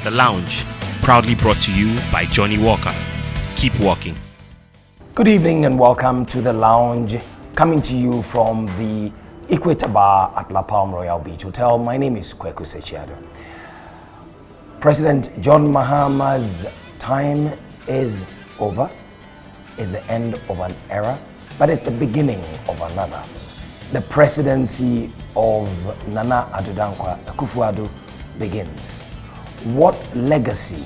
The Lounge, proudly brought to you by Johnny Walker. Keep walking. Good evening and welcome to The Lounge, coming to you from the Equator Bar at La Palma Royal Beach Hotel. My name is Kwaku Osei-Agyeman. President John Mahama's time is over. It's the end of an era, but it's the beginning of another. The presidency of Nana Addo Akufo-Addo begins. What legacy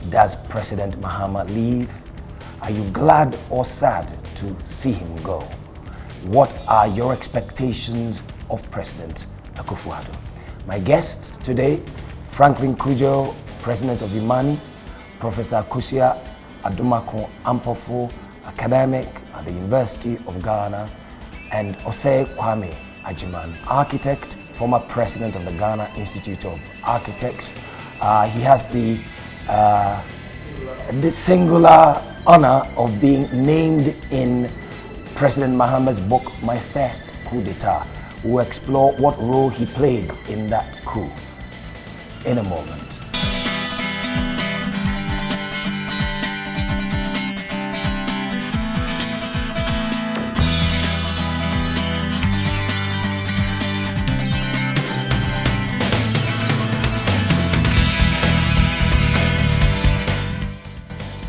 does President Mahama leave? Are you glad or sad to see him go? What are your expectations of President Akufo-Addo? My guest today, Franklin Cudjoe, President of Imani, Professor Akosua, Adomako, Ampofo, academic at the University of Ghana, and Osei-Agyeman, architect, former president of the Ghana Institute of Architects. He has the singular honor of being named in President Mahama's book, My First Coup d'etat. We'll explore what role he played in that coup in a moment.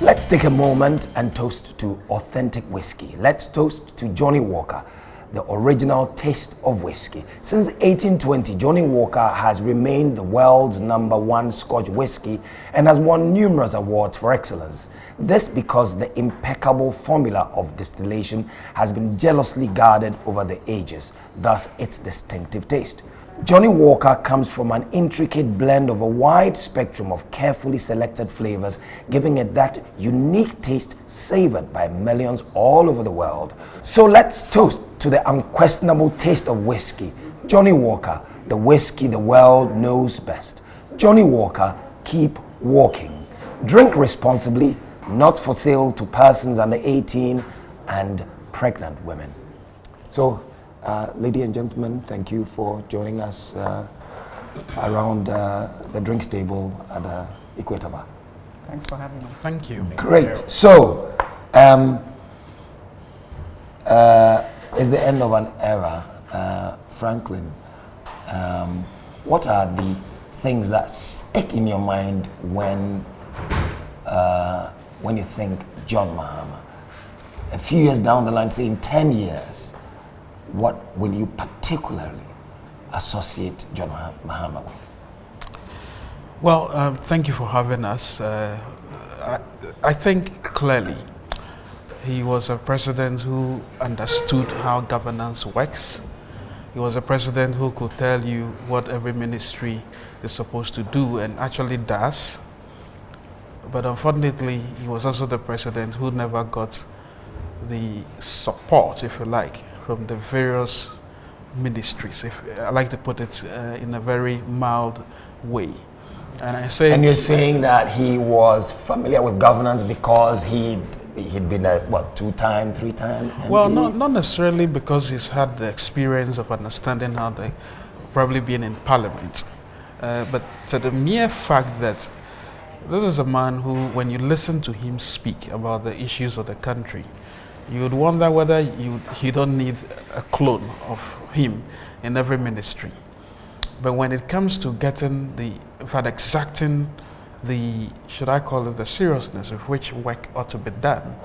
Let's take a moment and toast to authentic whiskey. Let's toast to Johnny Walker, the original taste of whiskey. Since 1820, Johnny Walker has remained the world's #1 Scotch whiskey and has won numerous awards for excellence. This because the impeccable formula of distillation has been jealously guarded over the ages, thus its distinctive taste. Johnny Walker comes from an intricate blend of a wide spectrum of carefully selected flavors, giving it that unique taste savored by millions all over the world. So let's toast to the unquestionable taste of whiskey. Johnny Walker, the whiskey the world knows best. Johnny Walker, keep walking. Drink responsibly, not for sale to persons under 18 and pregnant women. So, ladies and gentlemen, thank you for joining us around the drinks table at the Equator Bar. Thanks for having us. Thank you. Great. So, it's the end of an era. Franklin, what are the things that stick in your mind when you think John Mahama? A few years down the line, say in 10 years, what will you particularly associate John Mahama with? Well, thank you for having us. I think clearly he was a president who understood how governance works. He was a president who could tell you what every ministry is supposed to do and actually does. But unfortunately, he was also the president who never got the support, if you like, from the various ministries, if I like to put it in a very mild way. And you're saying that he was familiar with governance because he'd been a, what, 2-time, 3-time MP? Well, not necessarily because he's had the experience of understanding how they probably been in parliament, but to the mere fact that this is a man who, when you listen to him speak about the issues of the country, you would wonder whether you don't need a clone of him in every ministry. But when it comes to getting exacting the, should I call it, the seriousness of which work ought to be done,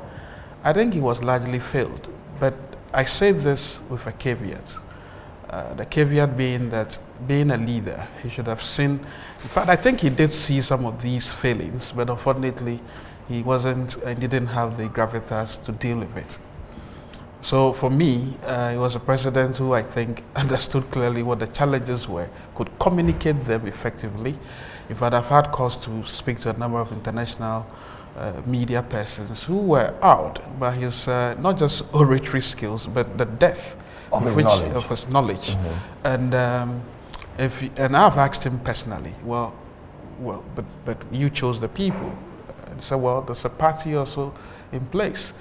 I think he was largely failed. But I say this with a caveat. The caveat being that being a leader, he should have seen, in fact, I think he did see some of these failings, but unfortunately, he didn't have the gravitas to deal with it. So for me, he was a president who I think understood clearly what the challenges were, could communicate them effectively. In fact, I've had cause to speak to a number of international media persons who were out by his not just oratory skills, but the depth of his knowledge. Mm-hmm. And I've asked him personally, well, but you chose the people. So, well, there's a party also in place.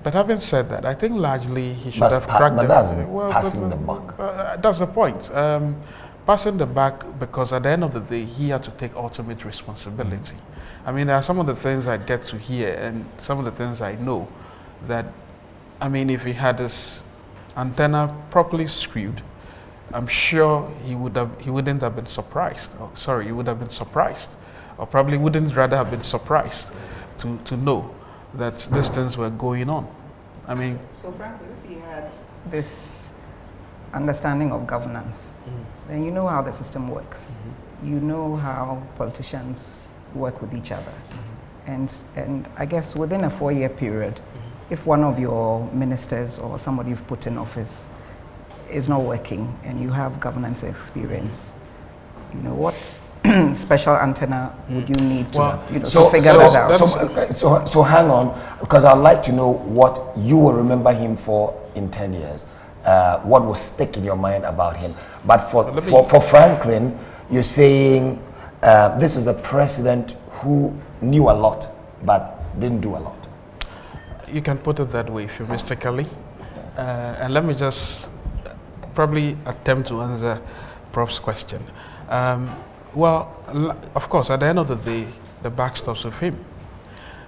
But having said that, I think largely he should have cracked But that's passing the buck. That's the point. passing the buck because at the end of the day, he had to take ultimate responsibility. I mean, there are some of the things I get to hear and some of the things I know that, I mean, if he had his antenna properly screwed, I'm sure he wouldn't have been surprised. Oh, sorry, he would have been surprised, or probably wouldn't rather have been surprised to know that these things were going on. I mean, so frankly, if he had this understanding of governance, then you know how the system works. You know how politicians work with each other, and I guess within a 4-year period, if one of your ministers or somebody you've put in office is not working and you have governance experience, you know, what special antenna would you need to, to figure that out? So hang on, because I'd like to know what you will remember him for in 10 years. What will stick in your mind about him. But for Franklin, you're saying this is a president who knew a lot but didn't do a lot. You can put it that way, if you're Mr. Kelly. And let me just probably attempt to answer Prof's question. Well, of course, at the end of the day, the buck stops with him.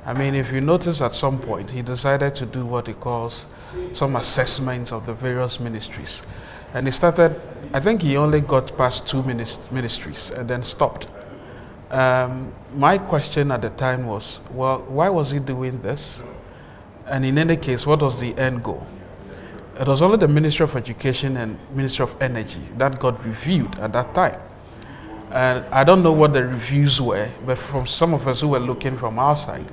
I mean, if you notice at some point, he decided to do what he calls some assessments of the various ministries. And he started, I think he only got past 2 ministries and then stopped. My question at the time was, well, why was he doing this? And in any case, what was the end goal? It was only the Ministry of Education and Ministry of Energy that got reviewed at that time. And I don't know what the reviews were, but from some of us who were looking from outside,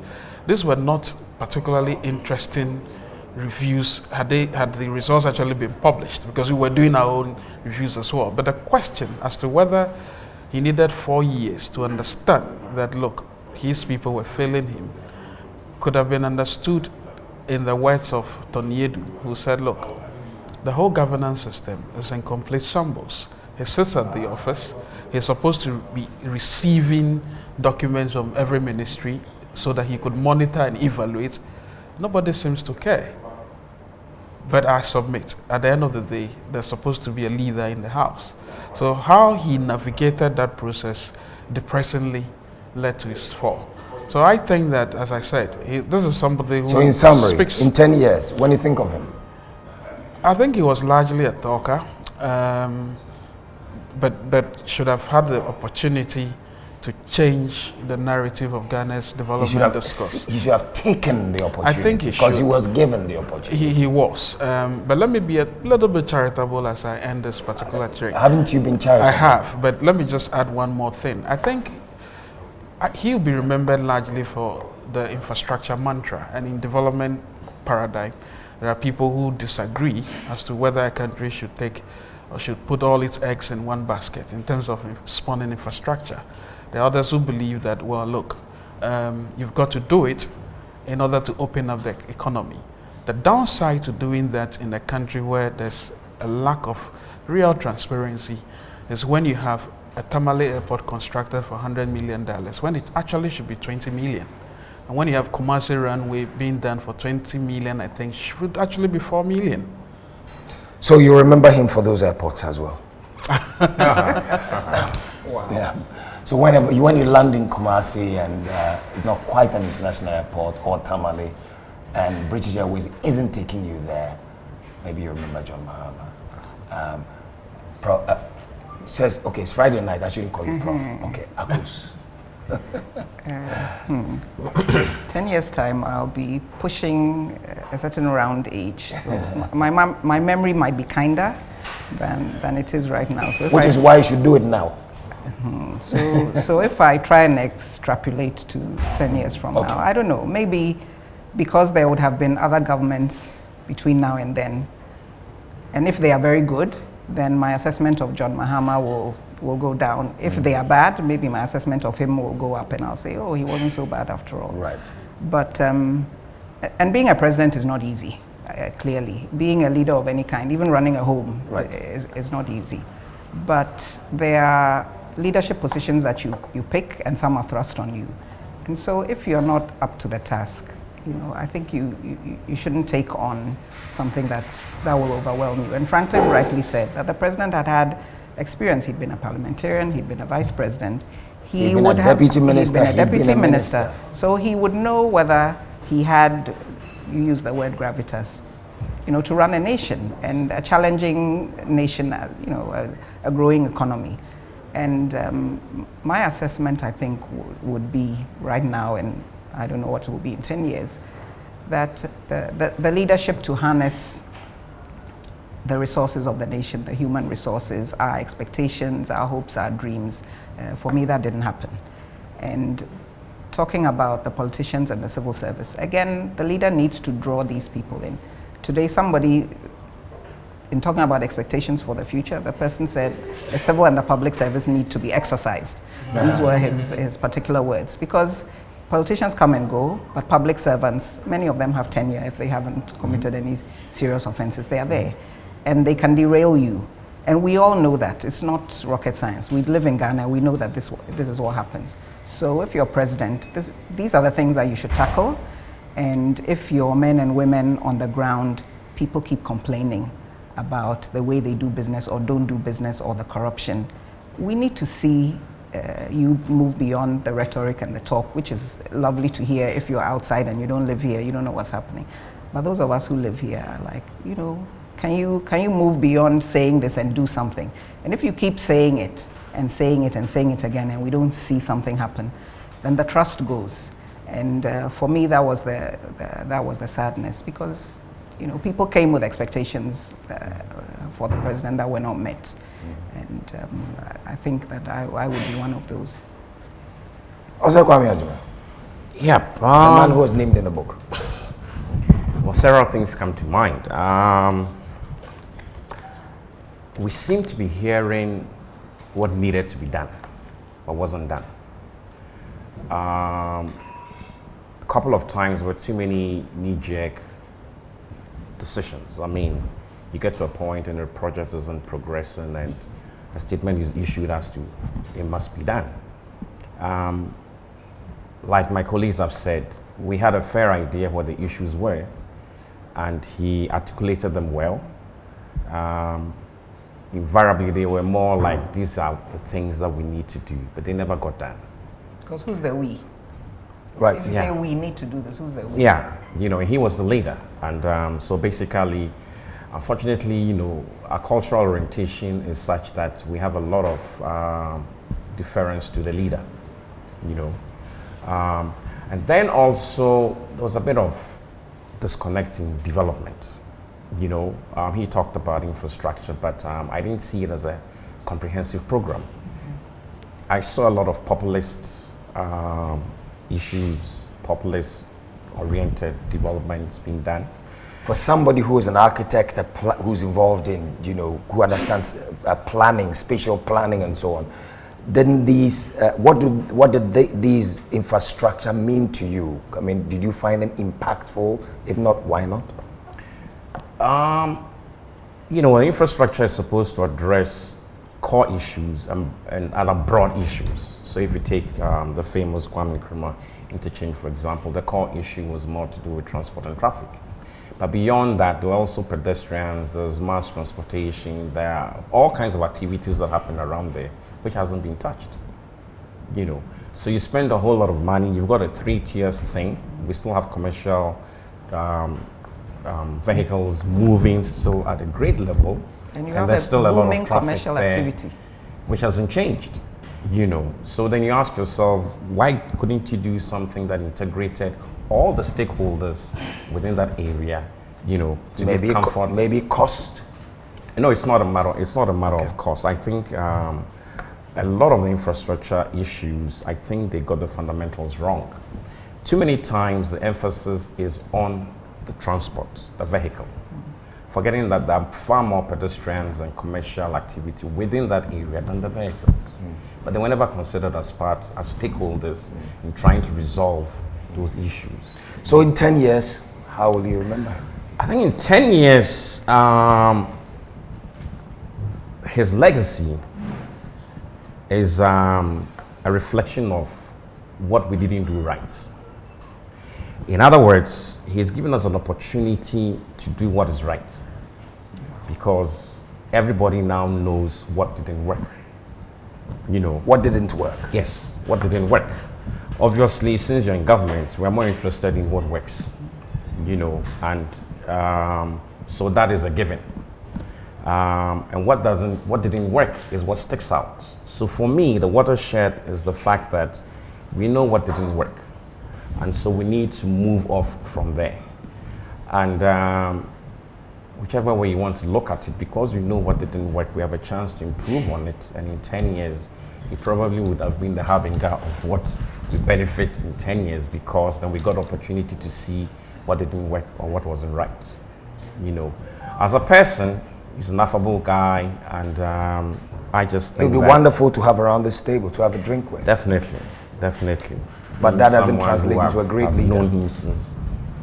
these were not particularly interesting reviews had the results actually been published, because we were doing our own reviews as well. But the question as to whether he needed 4 years to understand that, look, his people were failing him, could have been understood in the words of Toniedu, who said, look, the whole governance system is in complete shambles. He sits at the office, he's supposed to be receiving documents from every ministry so that he could monitor and evaluate. Nobody seems to care. But I submit, at the end of the day, there's supposed to be a leader in the house. So how he navigated that process depressingly led to his fall. So I think that, as I said, this is somebody who So in summary, speaks. in 10 years, when you think of him? I think he was largely a talker, but should have had the opportunity to change the narrative of Ghana's development discourse. He should have taken the opportunity. I think he should. Because he was given the opportunity. He was. But let me be a little bit charitable as I end this particular train. Haven't you been charitable? I have, but let me just add one more thing. I think he'll be remembered largely for the infrastructure mantra, and in development paradigm, there are people who disagree as to whether a country should take or should put all its eggs in one basket in terms of spawning infrastructure. There are others who believe that, well, look, you've got to do it in order to open up the economy. The downside to doing that in a country where there's a lack of real transparency is when you have a Tamale airport constructed for $100 million, when it actually should be 20 million. And when you have Kumasi runway being done for 20 million, I think should actually be 4 million. So you remember him for those airports as well? Wow. Yeah. So when you land in Kumasi and it's not quite an international airport, or Tamale, and British Airways isn't taking you there, maybe you remember John Mahama. Says, okay, it's Friday night, I shouldn't call you Prof. Okay, Akos. 10 years time, I'll be pushing a certain round age. So my memory might be kinder than it is right now. So which is why you should do it now. So if I try and extrapolate to 10 years from now, I don't know, maybe because there would have been other governments between now and then, and if they are very good, then my assessment of John Mahama will go down. If they are bad, maybe my assessment of him will go up, and I'll say, oh, he wasn't so bad after all. Right. But, and being a president is not easy, clearly. Being a leader of any kind, even running a home, is not easy. But there are leadership positions that you pick, and some are thrust on you. And so if you're not up to the task, you know, I think you shouldn't take on something that will overwhelm you. And Franklin rightly said that the president had experience. He'd been a parliamentarian, he'd been a vice president. He'd been a deputy minister. He'd been a deputy minister. So he would know whether he had, you use the word gravitas, to run a nation, and a challenging nation, a growing economy. And my assessment, I think, would be right now, and I don't know what it will be in 10 years, that the leadership to harness the resources of the nation, the human resources, our expectations, our hopes, our dreams, for me, that didn't happen. And talking about the politicians and the civil service, again, the leader needs to draw these people in. Today, somebody, in talking about expectations for the future, the person said the civil and the public service need to be exercised. These were his particular words, because politicians come and go, but public servants, many of them have tenure if they haven't committed any serious offenses. They are there, and they can derail you. And we all know that. It's not rocket science. We live in Ghana. We know that this is what happens. So if you're president, these are the things that you should tackle. And if you're men and women on the ground, people keep complaining about the way they do business or don't do business or the corruption, we need to see you move beyond the rhetoric and the talk, which is lovely to hear if you're outside and you don't live here, you don't know what's happening. But those of us who live here are like, can you move beyond saying this and do something? And if you keep saying it and saying it and saying it again and we don't see something happen, then the trust goes. And for me, that was the sadness, because people came with expectations for the president that were not met. And I think that I would be one of those. Osei-Agyeman. Yeah. The man who was named in the book. Well, several things come to mind. We seem to be hearing what needed to be done, but wasn't done. A couple of times were too many knee-jerk decisions. I mean, you get to a point and the project isn't progressing and a statement is issued as to it must be done. Like my colleagues have said, we had a fair idea what the issues were, and he articulated them well. Invariably, they were more like, these are the things that we need to do, but they never got done. Because who's the we? Right. If you say we need to do this, who's the we? Yeah, he was the leader. And so basically, unfortunately, our cultural orientation is such that we have a lot of deference to the leader, And then also, there was a bit of disconnecting development. He talked about infrastructure, but I didn't see it as a comprehensive program. I saw a lot of populist issues, populist-oriented developments being done. For somebody who is an architect, who's involved in, who understands planning, spatial planning, and so on, didn't these? What did these infrastructure mean to you? I mean, did you find them impactful? If not, why not? Infrastructure is supposed to address core issues and other broad issues. So if you take the famous Kwame Nkrumah interchange, for example, the core issue was more to do with transport and traffic. But beyond that, there are also pedestrians, there's mass transportation, there are all kinds of activities that happen around there, which hasn't been touched. So you spend a whole lot of money, you've got a 3-tiers thing, we still have commercial vehicles moving still at a great level, and there's still a lot of traffic commercial there, activity, which hasn't changed. So then you ask yourself, why couldn't you do something that integrated all the stakeholders within that area, to maybe give comfort? Maybe cost. No, it's not a matter of cost. I think a lot of the infrastructure issues, I think they got the fundamentals wrong. Too many times the emphasis is on the transport, the vehicle, forgetting that there are far more pedestrians and commercial activity within that area than the vehicles. But they were never considered as stakeholders in trying to resolve those issues. So in 10 years, how will you remember him? I think in 10 years, his legacy is a reflection of what we didn't do right. In other words, he's given us an opportunity to do what is right. Because everybody now knows what didn't work. You know. What didn't work? Yes, what didn't work. Obviously, since you're in government, we're more interested in what works, you know, and so that is a given. And what didn't work is what sticks out. So for me, the watershed is the fact that we know what didn't work, and so we need to move off from there. And whichever way you want to look at it, because we know what didn't work, we have a chance to improve on it, and in 10 years, it probably would have been the harbinger of what we benefit in 10 years, because then we got opportunity to see what didn't work or what wasn't right. You know, as a person, he's an affable guy, and I just think it would be wonderful to have around this table, to have a drink with. Definitely, definitely. But that doesn't translate into a great leader. I've known him since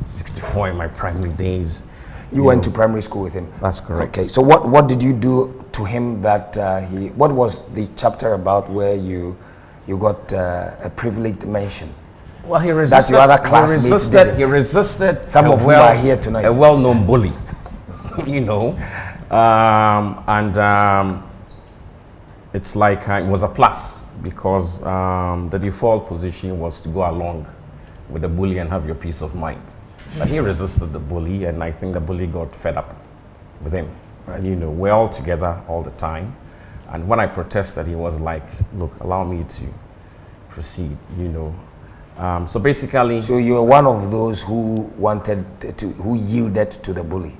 64 in my primary days. You went to primary school with him? That's correct. Okay, so what did you do to him that what was the chapter about where you got a privileged mention? Well, he resisted. That your other classmates didn't. He resisted. Some of whom are here tonight. A well-known bully, you know, it's like it was a plus, because the default position was to go along with the bully and have your peace of mind. But he resisted the bully, and I think the bully got fed up with him. Right. You know, we're all together all the time. And when I protested, he was like, look, allow me to proceed, you know. So basically... So you're one of those who who yielded to the bully?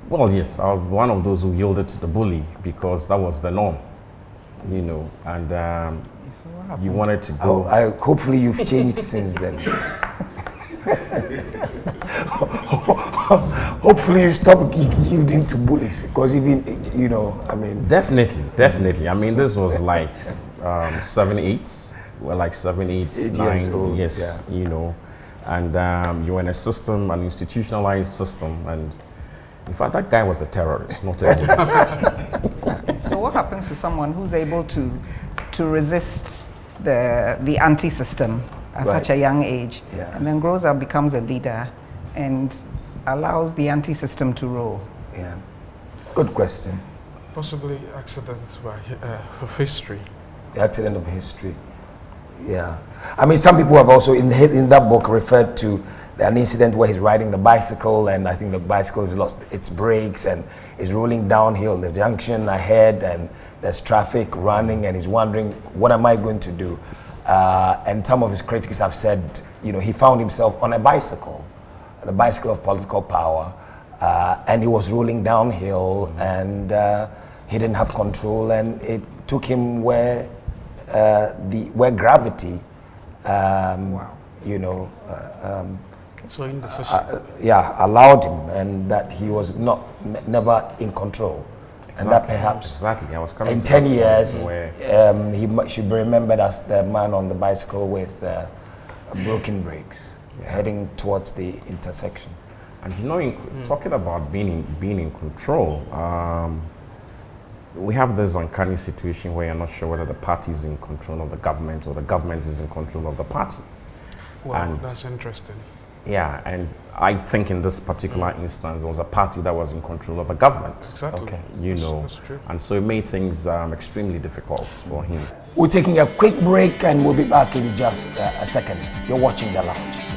Well, yes, I was one of those who yielded to the bully, because that was the norm, you know, and you wanted to go... hopefully you've changed since then. Hopefully you stop yielding to bullies, because even, you know, I mean... Definitely. I mean, this was like 7, 8. We're like 7, 8, 9 years old. Yes, yeah. You know, and you were in a system, an institutionalized system, and in fact, that guy was a terrorist, not a bully. So what happens to someone who's able to resist the anti-system at such a young age, and then grows up, becomes a leader, and allows the anti-system to rule? Yeah, good question. Possibly accidents of history. The accident of history. Yeah, I mean, some people have also in that book referred to an incident where he's riding the bicycle, and I think the bicycle has lost its brakes and is rolling downhill. There's a junction ahead, and there's traffic running, and he's wondering, what am I going to do? And some of his critics have said, you know, he found himself on a bicycle, the bicycle of political power, and he was rolling downhill, and he didn't have control, and it took him where gravity, you know, so indecision. Allowed him, and that he was never in control. Exactly. And that perhaps I was coming in 10 years he should be remembered as the man on the bicycle with broken brakes, heading towards the intersection. And you know, talking about being in control, we have this uncanny situation where you're not sure whether the party is in control of the government or the government is in control of the party. Wow, and that's interesting. Yeah, and I think in this particular instance, there was a party that was in control of a government. Exactly. Okay. You know, that's true. And so it made things extremely difficult for him. We're taking a quick break, and we'll be back in just a second. You're watching The Lounge.